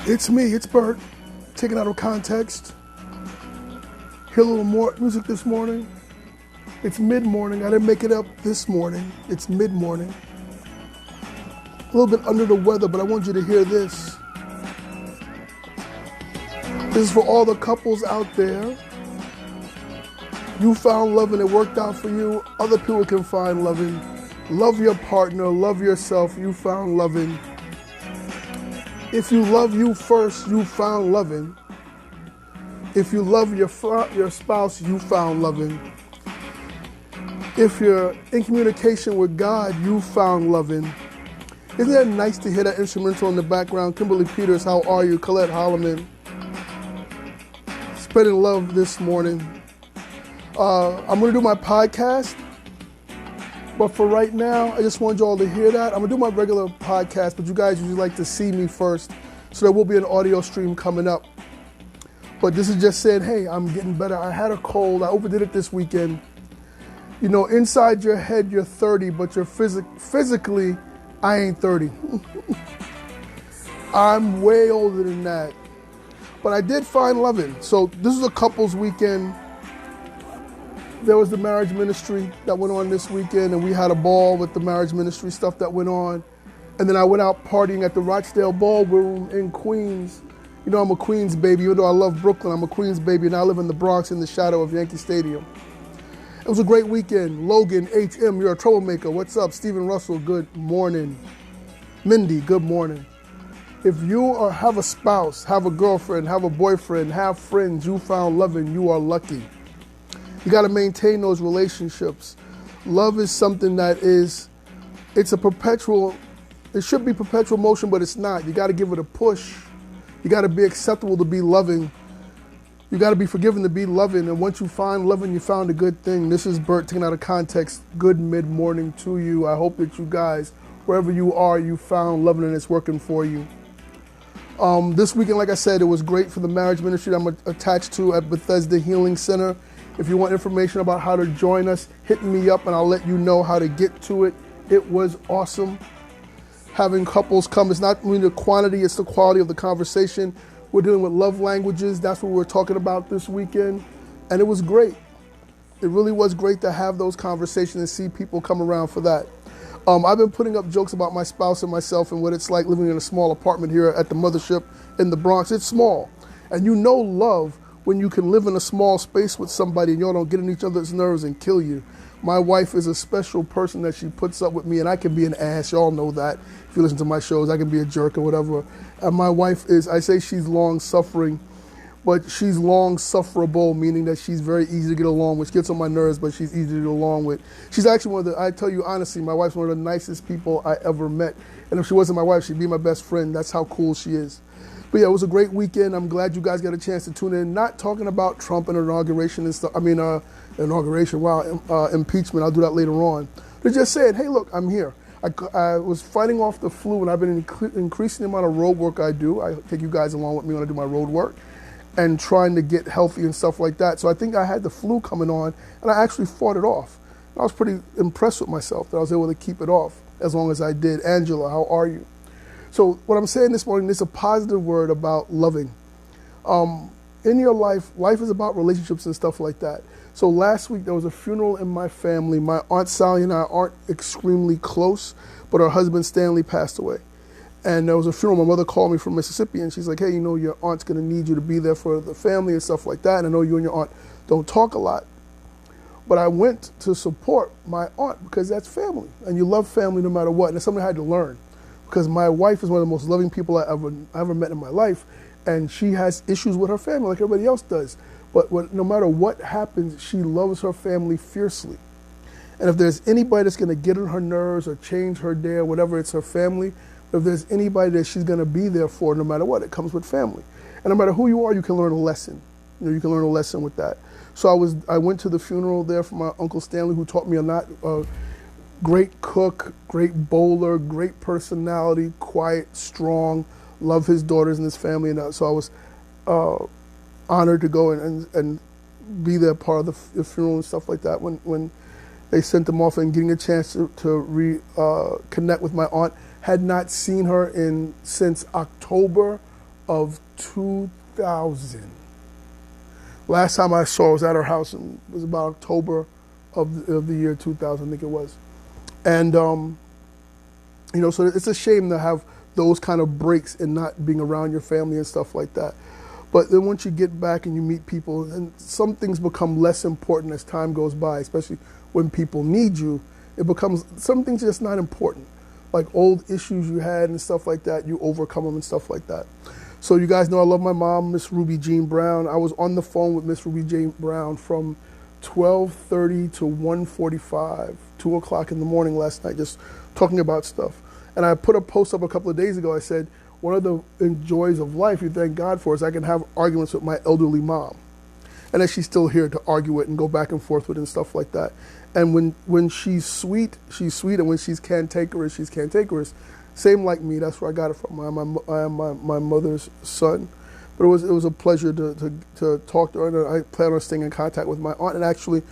It's me, it's Bert, taken out of context. Hear a little more music this morning. It's mid-morning. I didn't make it up this morning. It's mid-morning. A little bit under the weather, but I want you to hear this. This is for all the couples out there. You found love and it worked out for you. Other people can find loving. Love your partner, love yourself. You found loving. If you love you first, you found loving. If you love your spouse, you found loving. If you're in communication with God, you found loving. Isn't that nice to hear that instrumental in the background? Kimberly Peters, how are you? Colette Holloman. Spreading love this morning. I'm going to do my podcast. But for right now, I just want you all to hear that. I'm going to do my regular podcast, but you guys usually like to see me first. So there will be an audio stream coming up. But this is just saying, hey, I'm getting better. I had a cold. I overdid it this weekend. You know, inside your head, you're 30, but you're physically, I ain't 30. I'm way older than that. But I did find loving. So this is a couples weekend. There was the marriage ministry that went on this weekend, and we had a ball with the marriage ministry stuff that went on. And then I went out partying at the Rochdale Ballroom in Queens. You know, I'm a Queens baby. Even though I love Brooklyn, I'm a Queens baby, and I live in the Bronx in the shadow of Yankee Stadium. It was a great weekend. Logan, HM, you're a troublemaker. What's up? Stephen Russell, good morning. Mindy, good morning. If you have a spouse, have a girlfriend, have a boyfriend, have friends you found loving, you are lucky. You got to maintain those relationships. Love is something that it's a perpetual, it should be perpetual motion, but it's not. You got to give it a push. You got to be acceptable to be loving. You got to be forgiven to be loving. And once you find loving, you found a good thing. This is Bert taken out of context. Good mid-morning to you. I hope that you guys, wherever you are, you found loving and it's working for you. This weekend, like I said, it was great for the marriage ministry that I'm attached to at Bethesda Healing Center. If you want information about how to join us, hit me up and I'll let you know how to get to it. It was awesome. Having couples come, it's not only the quantity, it's the quality of the conversation. We're dealing with love languages. That's what we're talking about this weekend. And it was great. It really was great to have those conversations and see people come around for that. I've been putting up jokes about my spouse and myself and what it's like living in a small apartment here at the mothership in the Bronx. It's small. And you know love when you can live in a small space with somebody and y'all don't get on each other's nerves and kill you. My wife is a special person that she puts up with me, and I can be an ass. Y'all know that. If you listen to my shows, I can be a jerk or whatever. And my wife is, I say she's long-suffering, but she's long-sufferable, meaning that she's very easy to get along with. She gets on my nerves, but she's easy to get along with. She's actually one of the, I tell you honestly, my wife's one of the nicest people I ever met. And if she wasn't my wife, she'd be my best friend. That's how cool she is. But yeah, it was a great weekend. I'm glad you guys got a chance to tune in. Not talking about Trump and inauguration and stuff. Impeachment. I'll do that later on. They're just saying, hey, look, I'm here. I was fighting off the flu, and I've been increasing the amount of road work I do. I take you guys along with me when I do my road work and trying to get healthy and stuff like that. So I think I had the flu coming on, and I actually fought it off. I was pretty impressed with myself that I was able to keep it off as long as I did. Angela, how are you? So what I'm saying this morning is a positive word about loving. In your life, life is about relationships and stuff like that. So last week there was a funeral in my family. My Aunt Sally and I aren't extremely close, but her husband Stanley passed away. And there was a funeral. My mother called me from Mississippi and she's like, hey, you know, your aunt's going to need you to be there for the family and stuff like that. And I know you and your aunt don't talk a lot. But I went to support my aunt because that's family. And you love family no matter what. And it's something I had to learn. Because my wife is one of the most loving people I ever met in my life. And she has issues with her family like everybody else does. But no matter what happens, she loves her family fiercely. And if there's anybody that's going to get on her nerves or change her day or whatever, it's her family. But if there's anybody that she's going to be there for, no matter what, it comes with family. And no matter who you are, you can learn a lesson. You know, you can learn a lesson with that. So I went to the funeral there for my Uncle Stanley, who taught me a lot. Great cook, great bowler, great personality, quiet, strong, love his daughters and his family. And so I was honored to go and be there part of the funeral and stuff like that. When they sent them off and getting a chance to connect with my aunt. Had not seen her since October of 2000. Last time I saw her was at her house, and it was about October of the year 2000, I think it was. And, so it's a shame to have those kind of breaks and not being around your family and stuff like that. But then once you get back and you meet people, and some things become less important as time goes by, especially when people need you. It becomes, some things are just not important. Like old issues you had and stuff like that, you overcome them and stuff like that. So you guys know I love my mom, Miss Ruby Jean Brown. I was on the phone with Miss Ruby Jean Brown from 12:30 to 1:45, 2 o'clock in the morning last night, just talking about stuff. And I put a post up a couple of days ago. I said, one of the joys of life you thank God for is I can have arguments with my elderly mom. And that she's still here to argue it and go back and forth with it and stuff like that. And when she's sweet, and when she's cantankerous, she's cantankerous. Same like me, that's where I got it from. I am my mother's son. But it was a pleasure to talk to her, and I plan on staying in contact with my aunt. And actually,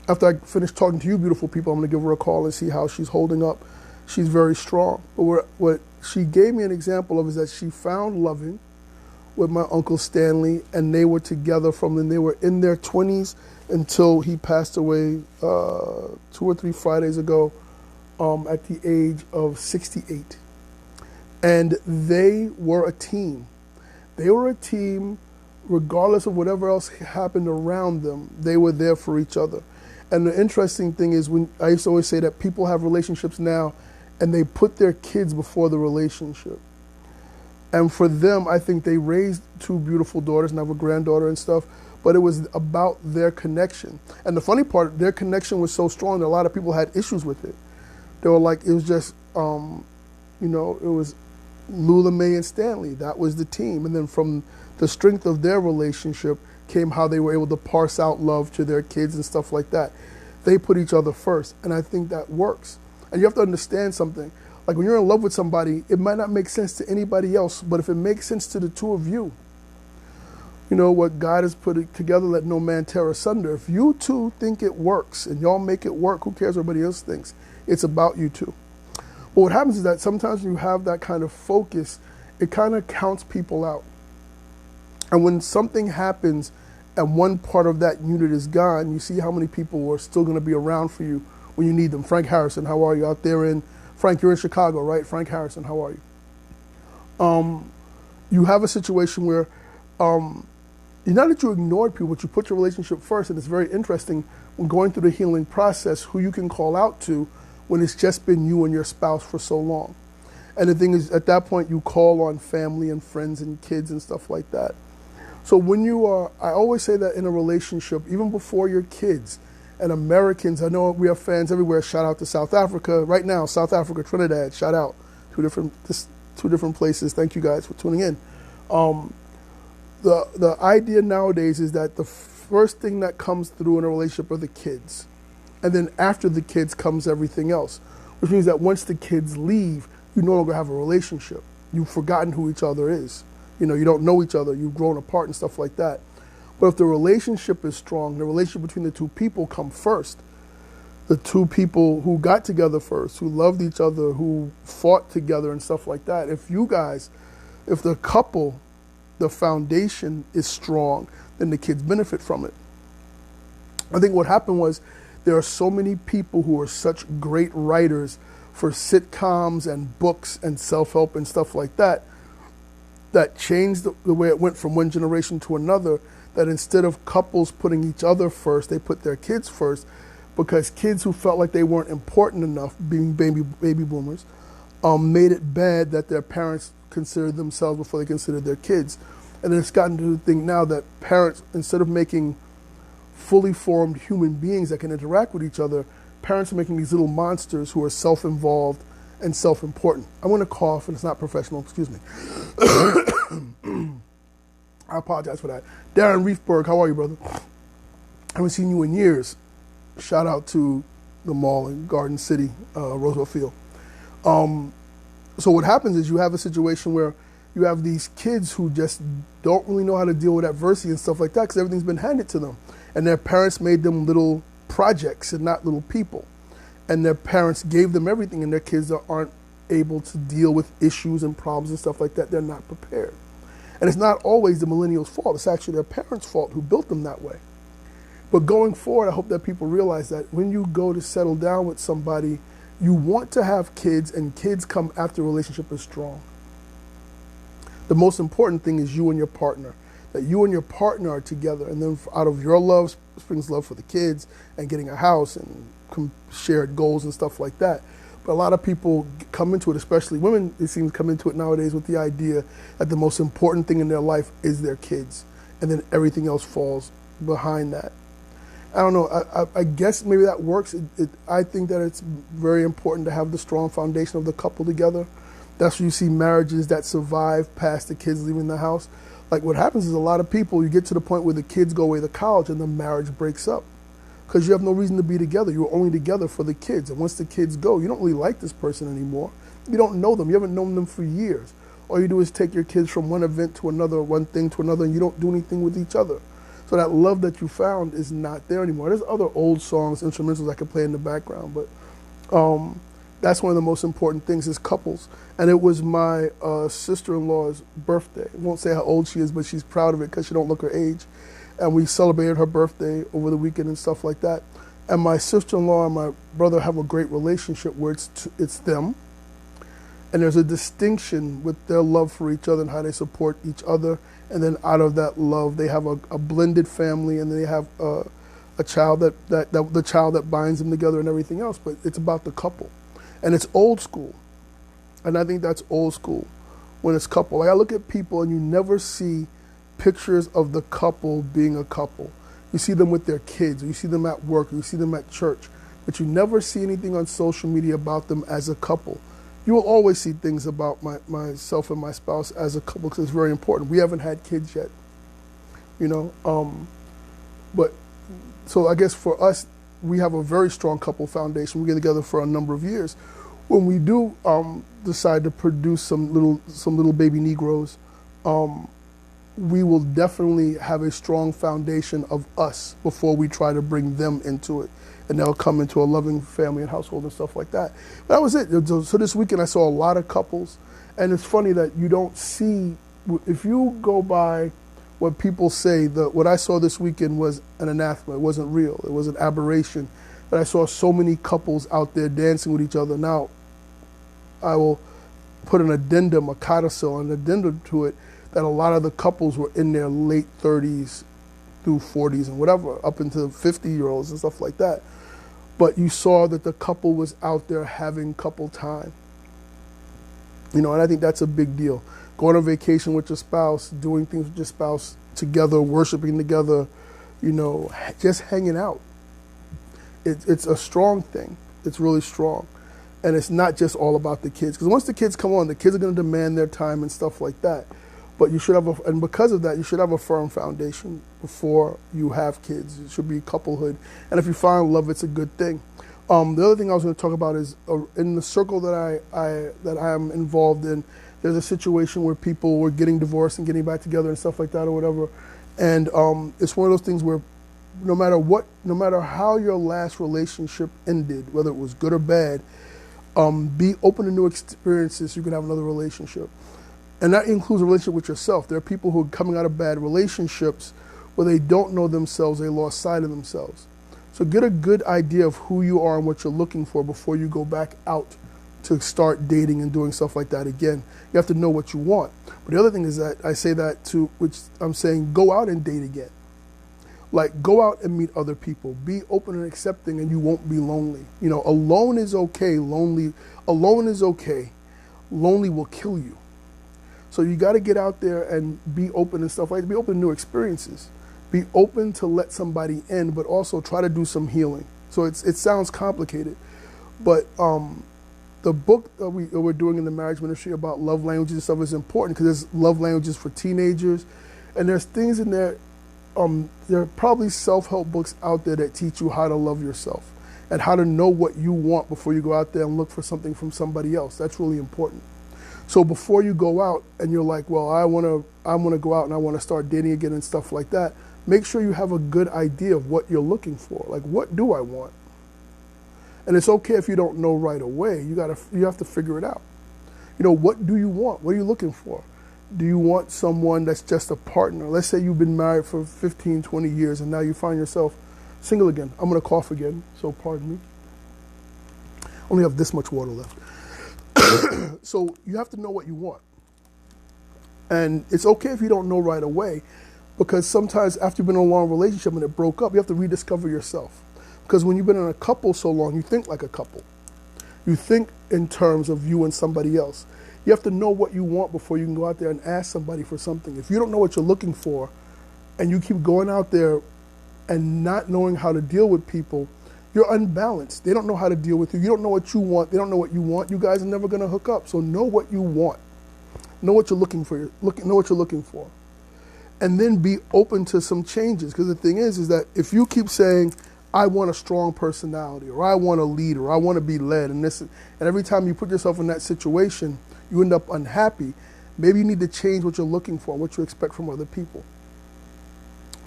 after I finish talking to you beautiful people, I'm going to give her a call and see how she's holding up. She's very strong. But what she gave me an example of is that she found loving with my Uncle Stanley, and they were together from when they were in their 20s until he passed away 2 or 3 Fridays ago at the age of 68. And they were a team. They were a team regardless of whatever else happened around them. They were there for each other. And the interesting thing is, when I used to always say that people have relationships now and they put their kids before the relationship. And for them, I think they raised 2 beautiful daughters and I have a granddaughter and stuff, but it was about their connection. And the funny part, their connection was so strong that a lot of people had issues with it. They were like, it was just, it was Lula Mae and Stanley. That was the team. And then from the strength of their relationship came how they were able to parse out love to their kids and stuff like that. They put each other first, and I think that works. And you have to understand something. Like when you're in love with somebody, it might not make sense to anybody else, but if it makes sense to the two of you, what God has put it together, let no man tear asunder. If you two think it works and y'all make it work, who cares what everybody else thinks? It's about you two. But what happens is that sometimes when you have that kind of focus, it kind of counts people out. And when something happens and one part of that unit is gone, you see how many people are still going to be around for you when you need them. Frank Harrison, how are you out there in, Frank, you're in Chicago, right? Frank Harrison, how are you? You have a situation where not that you ignored people, but you put your relationship first, and it's very interesting when going through the healing process who you can call out to when it's just been you and your spouse for so long. And the thing is, at that point, you call on family and friends and kids and stuff like that. So when you are, I always say that in a relationship, even before your kids and Americans, I know we have fans everywhere, shout out to South Africa. Right now, South Africa, Trinidad, shout out. Two different places. Thank you guys for tuning in. The idea nowadays is that the first thing that comes through in a relationship are the kids. And then after the kids comes everything else, which means that once the kids leave, you no longer have a relationship. You've forgotten who each other is. You don't know each other. You've grown apart and stuff like that. But if the relationship is strong, the relationship between the two people come first. The two people who got together first, who loved each other, who fought together and stuff like that. If the couple, the foundation is strong, then the kids benefit from it. I think what happened was there are so many people who are such great writers for sitcoms and books and self-help and stuff like that, that changed the way it went from one generation to another, that instead of couples putting each other first, they put their kids first, because kids who felt like they weren't important enough, being baby boomers, made it bad that their parents considered themselves before they considered their kids. And then it's gotten to the thing now that parents, instead of making fully formed human beings that can interact with each other, parents are making these little monsters who are self-involved and self-important. I'm going to cough, and it's not professional, excuse me. I apologize for that. Darren Reefberg, how are you, brother? I haven't seen you in years. Shout out to the mall in Garden City, Roosevelt Field. So what happens is you have a situation where you have these kids who just don't really know how to deal with adversity and stuff like that because everything's been handed to them. And their parents made them little projects and not little people. And their parents gave them everything, and their kids aren't able to deal with issues and problems and stuff like that. They're not prepared. And it's not always the millennials' fault. It's actually their parents' fault who built them that way. But going forward, I hope that people realize that when you go to settle down with somebody, you want to have kids, and kids come after a relationship is strong. The most important thing is you and your partner, that you and your partner are together, and then out of your love springs love for the kids and getting a house and shared goals and stuff like that. But a lot of people come into it, especially women, it seems, come into it nowadays with the idea that the most important thing in their life is their kids, and then everything else falls behind that. I don't know, I guess maybe that works. I think that it's very important to have the strong foundation of the couple together. That's where you see marriages that survive past the kids leaving the house. Like what happens is a lot of people, you get to the point where the kids go away to college and the marriage breaks up. Because you have no reason to be together. You're only together for the kids. And once the kids go, you don't really like this person anymore. You don't know them. You haven't known them for years. All you do is take your kids from one event to another, one thing to another, and you don't do anything with each other. So that love that you found is not there anymore. There's other old songs, instrumentals I can play in the background, but that's one of the most important things is couples. And it was my sister-in-law's birthday. I won't say how old she is, but she's proud of it because she don't look her age. And we celebrated her birthday over the weekend and stuff like that. And my sister-in-law and my brother have a great relationship where it's them. And there's a distinction with their love for each other and how they support each other. And then out of that love, they have a blended family, and they have a child the child that binds them together and everything else. But it's about the couple. And it's old school. And I think that's old school when it's couple. Like I look at people and you never see pictures of the couple being a couple. You see them with their kids, or you see them at work, or you see them at church, but you never see anything on social media about them as a couple. You will always see things about myself and my spouse as a couple because it's very important. We haven't had kids yet, you know. But so I guess for us, we have a very strong couple foundation. We get together for a number of years. When we do decide to produce some little baby Negroes, we will definitely have a strong foundation of us before we try to bring them into it. And they'll come into a loving family and household and stuff like that. But that was it. So this weekend I saw a lot of couples. And it's funny that you don't see, if you go by what people say, what I saw this weekend was an anathema. It wasn't real. It was an aberration. That I saw so many couples out there dancing with each other. Now, I will put an addendum, a codicil, an addendum to it, that a lot of the couples were in their late 30s through 40s and whatever, up into 50-year-olds and stuff like that. But you saw that the couple was out there having couple time. You know, and I think that's a big deal. Going on vacation with your spouse, doing things with your spouse together, worshiping together, you know, just hanging out. It's a strong thing. It's really strong. And it's not just all about the kids. Because once the kids come on, the kids are going to demand their time and stuff like that. But you should have, and because of that, you should have a firm foundation before you have kids. It should be couplehood. And if you find love, it's a good thing. The other thing I was going to talk about is in the circle that I am involved in, there's a situation where people were getting divorced and getting back together and stuff like that or whatever. And it's one of those things where no matter how your last relationship ended, whether it was good or bad, be open to new experiences so you can have another relationship. And that includes a relationship with yourself. There are people who are coming out of bad relationships where they don't know themselves, they lost sight of themselves. So get a good idea of who you are and what you're looking for before you go back out to start dating and doing stuff like that again. You have to know what you want. But the other thing is that I say that to, which I'm saying, go out and date again. Like, go out and meet other people. Be open and accepting, and you won't be lonely. You know, alone is okay. Alone is okay. Lonely will kill you. So you got to get out there and be open and stuff like that. Be open to new experiences. Be open to let somebody in, but also try to do some healing. So it sounds complicated, but the book that we're doing in the marriage ministry about love languages and stuff is important because there's love languages for teenagers, and there's things in there. There are probably self-help books out there that teach you how to love yourself and how to know what you want before you go out there and look for something from somebody else. That's really important. So before you go out and you're like, well, I want to go out and I want to start dating again and stuff like that, make sure you have a good idea of what you're looking for. Like, what do I want? And it's okay if you don't know right away. You have to figure it out. You know, what do you want? What are you looking for? Do you want someone that's just a partner? Let's say you've been married for 15, 20 years and now you find yourself single again. I'm going to cough again, so pardon me. Only have this much water left. So you have to know what you want. And it's okay if you don't know right away, because sometimes after you've been in a long relationship and it broke up, you have to rediscover yourself. Because when you've been in a couple so long, you think like a couple. You think in terms of you and somebody else. You have to know what you want before you can go out there and ask somebody for something. If you don't know what you're looking for and you keep going out there and not knowing how to deal with people, you're unbalanced. They don't know how to deal with you. You don't know what you want. They don't know what you want. You guys are never going to hook up. So know what you want. Know what you're looking for. Know what you're looking for. And then be open to some changes. Because the thing is that if you keep saying, I want a strong personality, or I want a lead, or I want to be led, and every time you put yourself in that situation, you end up unhappy. Maybe you need to change what you're looking for, what you expect from other people.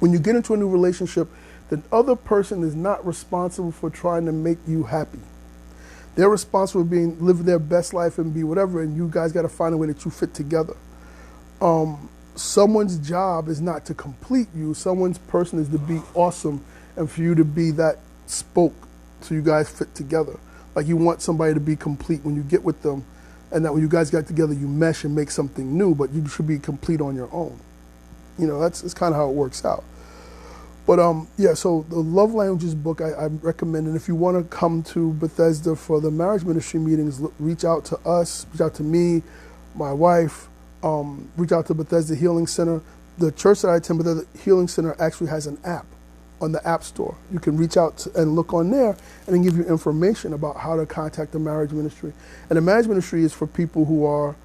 When you get into a new relationship, the other person is not responsible for trying to make you happy. They're responsible for live their best life and be whatever, and you guys got to find a way that you fit together. Someone's job is not to complete you. Someone's person is to be awesome and for you to be that spoke so you guys fit together. Like you want somebody to be complete when you get with them, and that when you guys got together, you mesh and make something new, but you should be complete on your own. You know, that's kind of how it works out. But yeah, so the Love Languages book I recommend, and if you want to come to Bethesda for the marriage ministry meetings, reach out to us, reach out to me, my wife, reach out to Bethesda Healing Center. The church that I attend, Bethesda Healing Center, actually has an app on the App Store. You can reach out and look on there and then give you information about how to contact the marriage ministry. And the marriage ministry is for people who are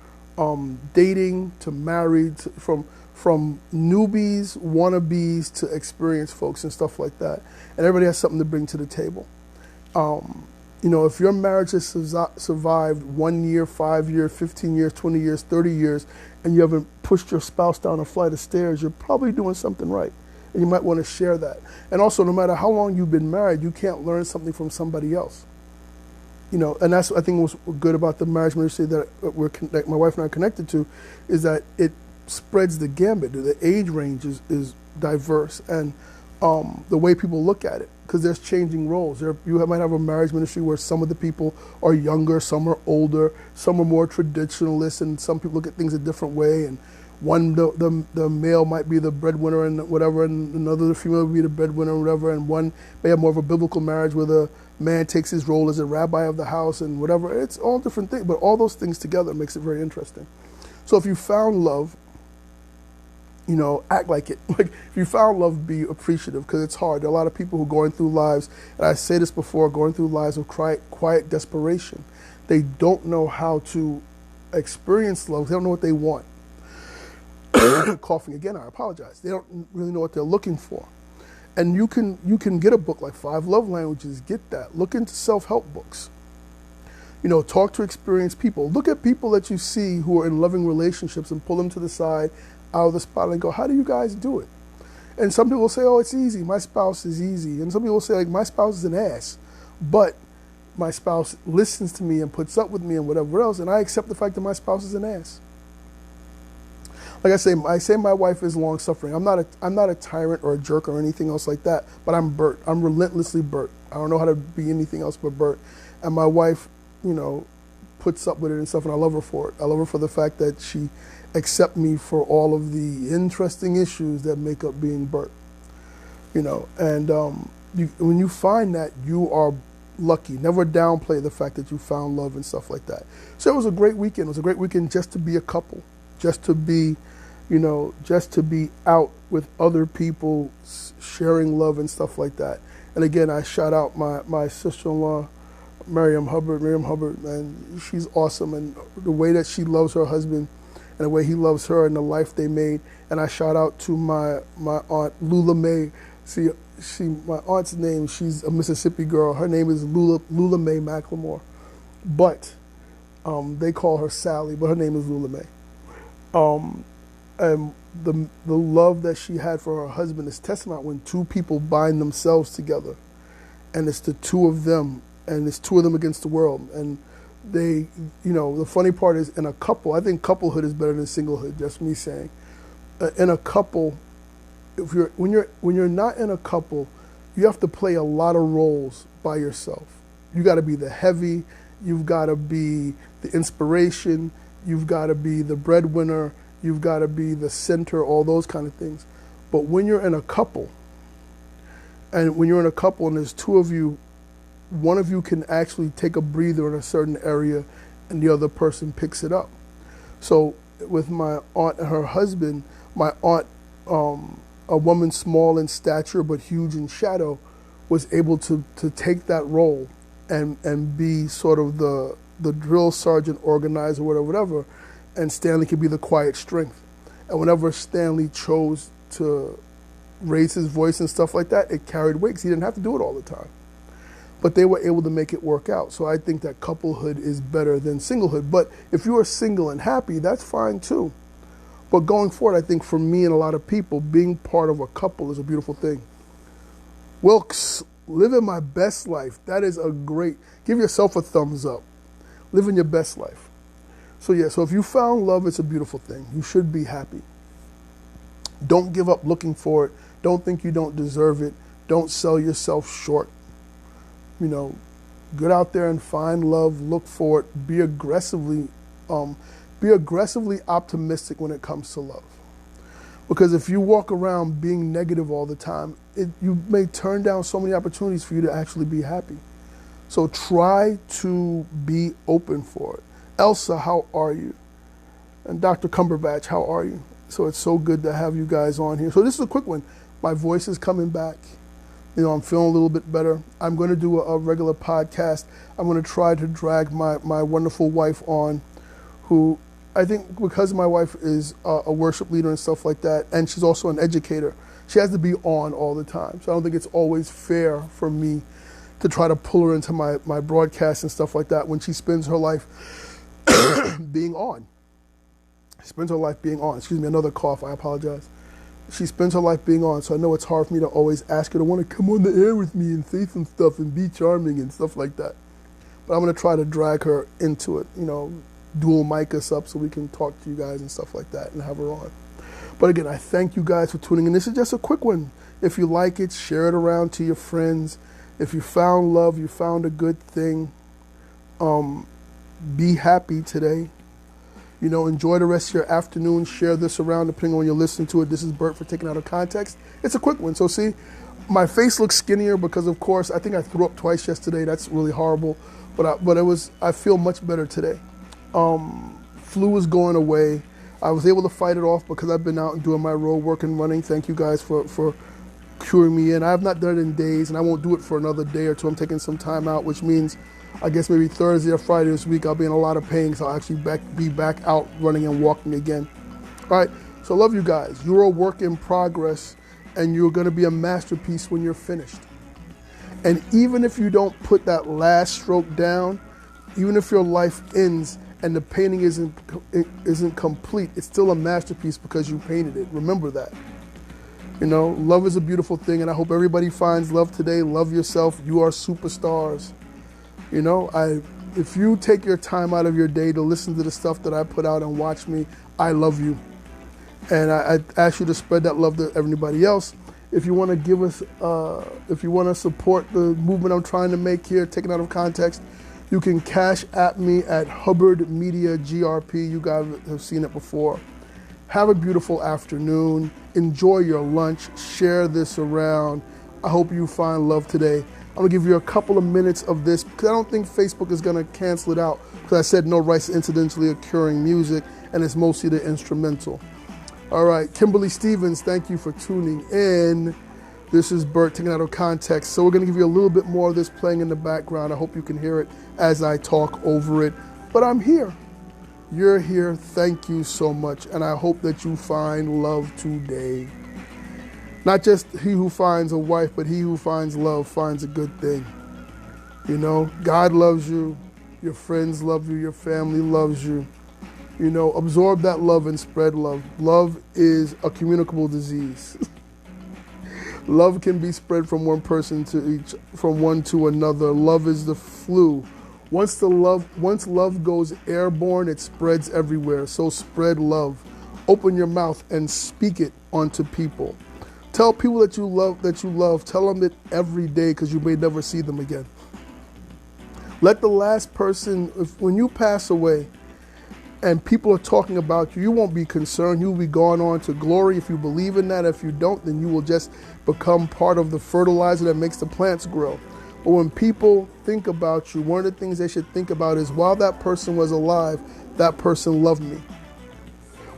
dating to married, from newbies, wannabes to experienced folks and stuff like that. And everybody has something to bring to the table. You know, if your marriage has survived 1 year, 5 years, 15 years, 20 years, 30 years, and you haven't pushed your spouse down a flight of stairs, you're probably doing something right. And you might want to share that. And also, no matter how long you've been married, you can't learn something from somebody else. You know, and that's what I think was good about the marriage ministry that that my wife and I are connected to, is that it spreads the gambit. The age range is diverse, and the way people look at it, because there's changing roles. You might have a marriage ministry where some of the people are younger, some are older, some are more traditionalist, and some people look at things a different way. And the male might be the breadwinner and whatever, and another, the female would be the breadwinner and whatever, and one may have more of a biblical marriage where the man takes his role as a rabbi of the house and whatever. It's all different things, but all those things together makes it very interesting. So if you found love, you know, act like it. Like, if you found love, be appreciative, because it's hard. There are a lot of people who are going through lives, and I say this before, going through lives of quiet desperation. They don't know how to experience love. They don't know what they want. Coughing again, I apologize. They don't really know what they're looking for. And you can get a book like 5 Love Languages, get that. Look into self-help books. You know, talk to experienced people. Look at people that you see who are in loving relationships and pull them to the side, out of the spotlight, and go, how do you guys do it? And some people say, oh, it's easy. My spouse is easy. And some people say, like, my spouse is an ass. But my spouse listens to me and puts up with me and whatever else, and I accept the fact that my spouse is an ass. Like I say my wife is long-suffering. I'm not a tyrant or a jerk or anything else like that, but I'm Bert. I'm relentlessly Bert. I don't know how to be anything else but Bert. And my wife, you know, puts up with it and stuff, and I love her for it. I love her for the fact that she accepts me for all of the interesting issues that make up being Bert. You know, and when you find that, you are lucky. Never downplay the fact that you found love and stuff like that. So it was a great weekend. It was a great weekend just to be a couple, just to be, you know, just to be out with other people, sharing love and stuff like that. And again, I shout out my sister-in-law, Miriam Hubbard, and she's awesome. And the way that she loves her husband and the way he loves her and the life they made. And I shout out to my aunt, Lula Mae. See, my aunt's name, she's a Mississippi girl. Her name is Lula Mae McLemore. But they call her Sally, but her name is Lula Mae. And the love that she had for her husband is testament when two people bind themselves together, and it's the two of them, and it's two of them against the world. And they, the funny part is in a couple, I think couplehood is better than singlehood, just me saying. In a couple, when you're not in a couple, you have to play a lot of roles by yourself. You got to be the heavy, you've got to be the inspiration, you've got to be the breadwinner, you've got to be the center, all those kind of things. But when you're in a couple, and when you're in a couple and there's two of you, one of you can actually take a breather in a certain area and the other person picks it up. So with my aunt and her husband, my aunt, a woman small in stature but huge in shadow, was able to take that role and be sort of the drill sergeant, organizer, whatever, and Stanley could be the quiet strength. And whenever Stanley chose to raise his voice and stuff like that, it carried weight because he didn't have to do it all the time. But they were able to make it work out. So I think that couplehood is better than singlehood. But if you are single and happy, that's fine too. But going forward, I think for me and a lot of people, being part of a couple is a beautiful thing. Wilkes, living my best life. That is a great, give yourself a thumbs up. Living your best life. So yeah, so if you found love, it's a beautiful thing. You should be happy. Don't give up looking for it. Don't think you don't deserve it. Don't sell yourself short. Get out there and find love, look for it, be aggressively optimistic when it comes to love. Because if you walk around being negative all the time, you may turn down so many opportunities for you to actually be happy. So try to be open for it. Elsa, how are you? And Dr. Cumberbatch, how are you? So it's so good to have you guys on here. So this is a quick one. My voice is coming back. I'm feeling a little bit better. I'm going to do a regular podcast. I'm going to try to drag my wonderful wife on, who I think because my wife is a worship leader and stuff like that, and she's also an educator, she has to be on all the time. So I don't think it's always fair for me to try to pull her into my broadcast and stuff like that when she spends her life being on. She spends her life being on. Excuse me, another cough, I apologize. She spends her life being on, so I know it's hard for me to always ask her to want to come on the air with me and say some stuff and be charming and stuff like that. But I'm going to try to drag her into it, dual mic us up so we can talk to you guys and stuff like that and have her on. But again, I thank you guys for tuning in. This is just a quick one. If you like it, share it around to your friends. If you found love, you found a good thing, be happy today. Enjoy the rest of your afternoon. Share this around depending on when you're listening to it. This is Bert for Taking Out of Context. It's a quick one. So see, my face looks skinnier because, of course, I think I threw up twice yesterday. That's really horrible. But I feel much better today. Flu is going away. I was able to fight it off because I've been out and doing my road work and running. Thank you guys for curing me in. I have not done it in days, and I won't do it for another day or two. I'm taking some time out, which means I guess maybe Thursday or Friday this week I'll be in a lot of pain, so I'll actually be back out running and walking again. All right, so I love you guys. You're a work in progress, and you're going to be a masterpiece when you're finished. And even if you don't put that last stroke down, even if your life ends and the painting isn't complete, it's still a masterpiece because you painted it. Remember that. Love is a beautiful thing, and I hope everybody finds love today. Love yourself. You are superstars. If you take your time out of your day to listen to the stuff that I put out and watch me, I love you. And I ask you to spread that love to everybody else. If you want to give us, if you want to support the movement I'm trying to make here, Taken Out of Context, you can cash at me at Hubbard Media GRP. You guys have seen it before. Have a beautiful afternoon. Enjoy your lunch. Share this around. I hope you find love today. I'm going to give you a couple of minutes of this because I don't think Facebook is going to cancel it out because I said no rights to incidentally occurring music, and it's mostly the instrumental. All right, Kimberly Stevens, thank you for tuning in. This is Bert Taken Out of Context. So we're going to give you a little bit more of this playing in the background. I hope you can hear it as I talk over it. But I'm here. You're here. Thank you so much. And I hope that you find love today. Not just he who finds a wife, but he who finds love finds a good thing. God loves you. Your friends love you. Your family loves you. Absorb that love and spread love. Love is a communicable disease. Love can be spread from one person from one to another. Love is the flu Once love goes airborne, it spreads everywhere. So spread love. Open your mouth and speak it onto people. Tell people that you love. Tell them it every day because you may never see them again. Let the last person, when you pass away and people are talking about you, you won't be concerned. You'll be gone on to glory if you believe in that. If you don't, then you will just become part of the fertilizer that makes the plants grow. But when people think about you, one of the things they should think about is while that person was alive, that person loved me.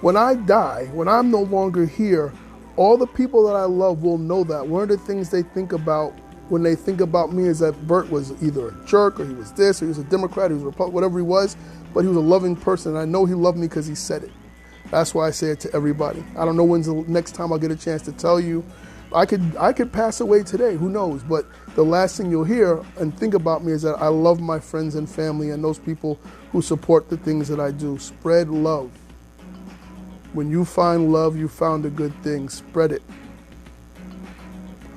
When I die, when I'm no longer here, all the people that I love will know that. One of the things they think about when they think about me is that Bert was either a jerk or he was this or he was a Democrat, he was a Republican, whatever he was, but he was a loving person. And I know he loved me because he said it. That's why I say it to everybody. I don't know when's the next time I'll get a chance to tell you. I could pass away today, who knows? But the last thing you'll hear and think about me is that I love my friends and family and those people who support the things that I do. Spread love. When you find love, you found a good thing. Spread it.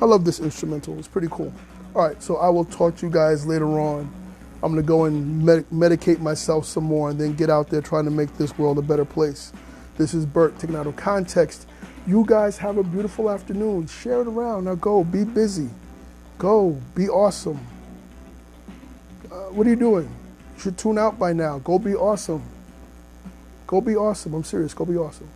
I love this instrumental. It's pretty cool. All right, so I will talk to you guys later on. I'm going to go and medicate myself some more and then get out there trying to make this world a better place. This is Bert taken out of context. You guys have a beautiful afternoon. Share it around. Now go. Be busy. Go. Be awesome. What are you doing? You should tune out by now. Go be awesome. Go be awesome. I'm serious. Go be awesome.